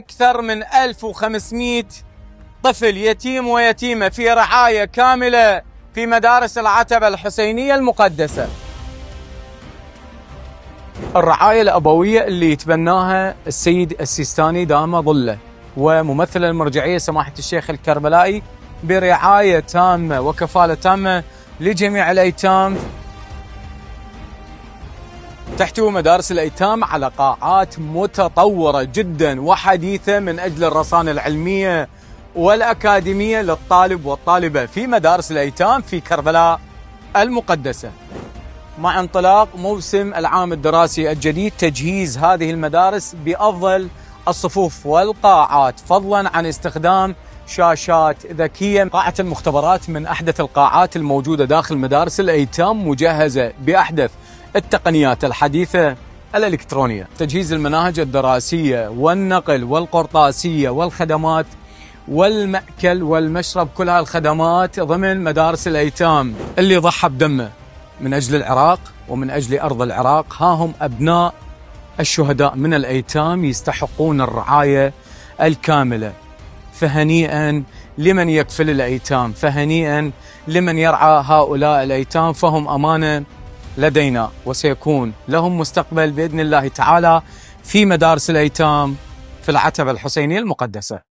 أكثر من 1500 طفل يتيم ويتيمة في رعاية كاملة في مدارس العتبة الحسينية المقدسة. الرعاية الأبوية اللي يتبناها السيد السيستاني دام ظله وممثل المرجعية سماحة الشيخ الكربلائي برعاية تامة وكفالة تامة لجميع الأيتام. تحتوي مدارس الأيتام على قاعات متطورة جدا وحديثة من أجل الرصانة العلمية والأكاديمية للطالب والطالبة في مدارس الأيتام في كربلاء المقدسة. مع انطلاق موسم العام الدراسي الجديد تجهيز هذه المدارس بأفضل الصفوف والقاعات، فضلا عن استخدام شاشات ذكية. قاعة المختبرات من أحدث القاعات الموجودة داخل مدارس الأيتام، مجهزة بأحدث التقنيات الحديثة الإلكترونية. تجهيز المناهج الدراسية والنقل والقرطاسية والخدمات والمأكل والمشرب، كل هالخدمات ضمن مدارس الأيتام. اللي ضحى بدمه من أجل العراق ومن أجل أرض العراق، ها هم أبناء الشهداء من الأيتام يستحقون الرعاية الكاملة. فهنيئا لمن يكفل الأيتام، فهنيئا لمن يرعى هؤلاء الأيتام، فهم أمانة لدينا وسيكون لهم مستقبل بإذن الله تعالى في مدارس الأيتام في العتبة الحسينية المقدسة.